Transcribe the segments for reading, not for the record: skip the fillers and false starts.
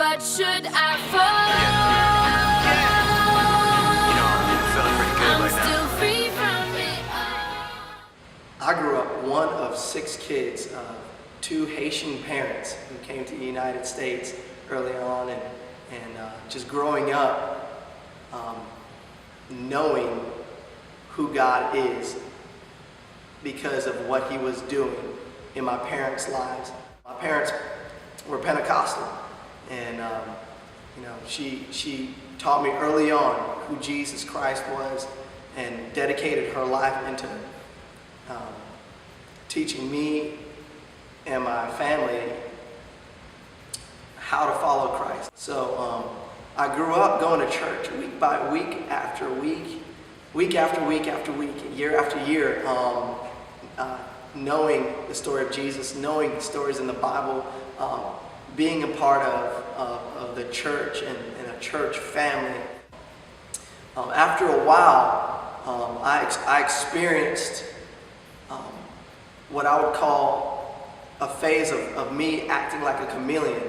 but should I fall? You know, I'm feeling pretty good I'm right now. still free from it all. I grew up one of 6 kids, 2 Haitian parents who came to the United States early on, and just growing up knowing who God is because of what He was doing in my parents' lives. My parents were Pentecostal, and she taught me early on who Jesus Christ was and dedicated her life into teaching me and my family how to follow Christ. So I grew up going to church week by week after week, week after week after week, year after year, knowing the story of Jesus, knowing the stories in the Bible, being a part of the church and a church family. After a while, I experienced what I would call a phase of me acting like a chameleon.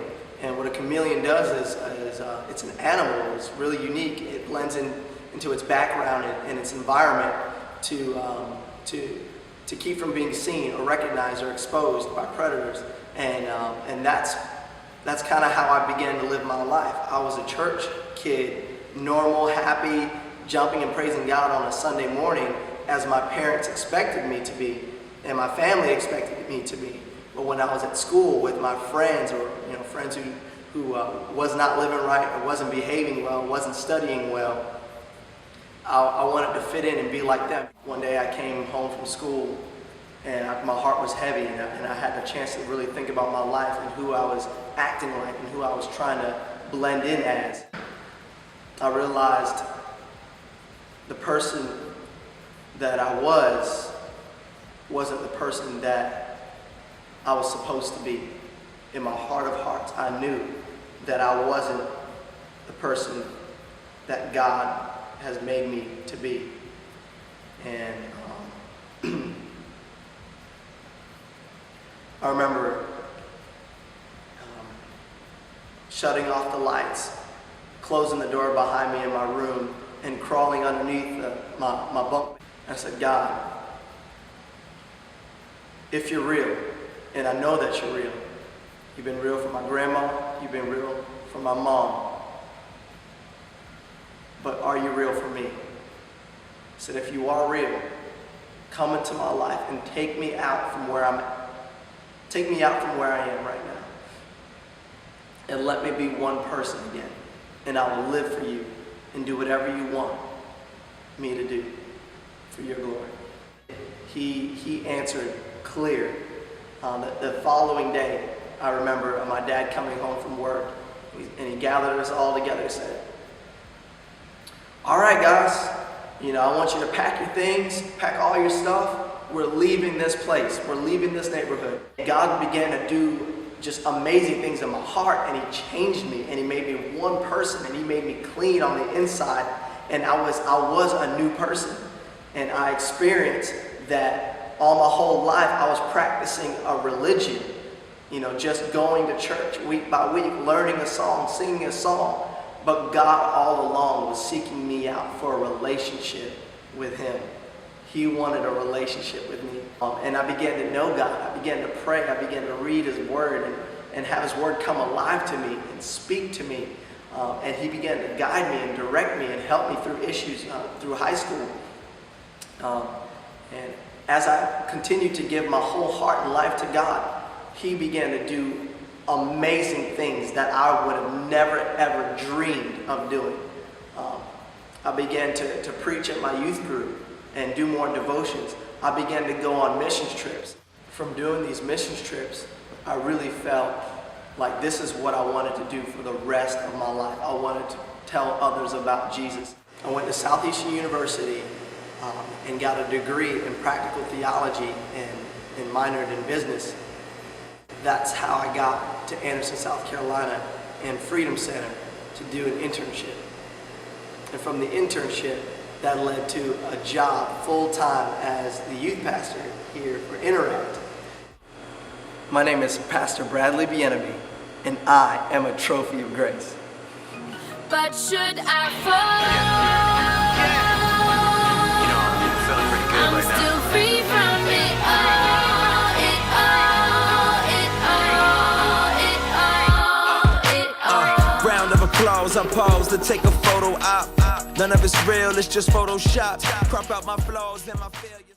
And what a chameleon does is it's an animal. It's really unique. It blends into its background and its environment to keep from being seen or recognized or exposed by predators. And that's kind of how I began to live my life. I was a church kid, normal, happy, jumping and praising God on a Sunday morning as my parents expected me to be and my family expected me to be. But when I was at school with my friends, or friends who was not living right, or wasn't behaving well, wasn't studying well, I wanted to fit in and be like them. One day I came home from school and my heart was heavy, and I had the chance to really think about my life and who I was acting like and who I was trying to blend in as. I realized the person that I wasn't the person that I was supposed to be. In my heart of hearts, I knew that I wasn't the person that God has made me to be. And I remember shutting off the lights, closing the door behind me in my room, and crawling underneath my bunk. I said, God, if you're real, and I know that you're real, you've been real for my grandma, you've been real for my mom, but are you real for me? I said, if you are real, come into my life and take me out from where I'm at. Take me out from where I am right now. And let me be one person again. And I will live for you and do whatever you want me to do for your glory. He answered clear. The following day, I remember my dad coming home from work, and he gathered us all together and said, all right, guys, I want you to pack your things, pack all your stuff. We're leaving this place. We're leaving this neighborhood. God began to do just amazing things in my heart, and He changed me, and He made me one person, and He made me clean on the inside, and I was a new person. And I experienced that all my whole life I was practicing a religion, just going to church week by week, learning a song, singing a song. But God all along was seeking me out for a relationship with Him. He wanted a relationship with me. And I began to know God. I began to pray. I began to read His Word and have His Word come alive to me and speak to me. And He began to guide me and direct me and help me through issues through high school. And as I continued to give my whole heart and life to God, He began to do amazing things that I would have never ever dreamed of doing. I began to preach at my youth group and do more devotions. I began to go on missions trips. From doing these missions trips, I really felt like this is what I wanted to do for the rest of my life. I wanted to tell others about Jesus. I went to Southeastern University and got a degree in practical theology and minored in business. That's how I got to Anderson, South Carolina, and Freedom Center to do an internship. And from the internship, that led to a job full-time as the youth pastor here for Interact. My name is Pastor Bradley Bienaby, and I am a trophy of grace. But should I fall, You know, I'm feeling pretty good I'm right now. still free from it all, it all, it all, it all, it all. Round of applause, I pause to take a photo op. None of it's real, it's just Photoshop. Crop out my flaws and my failures.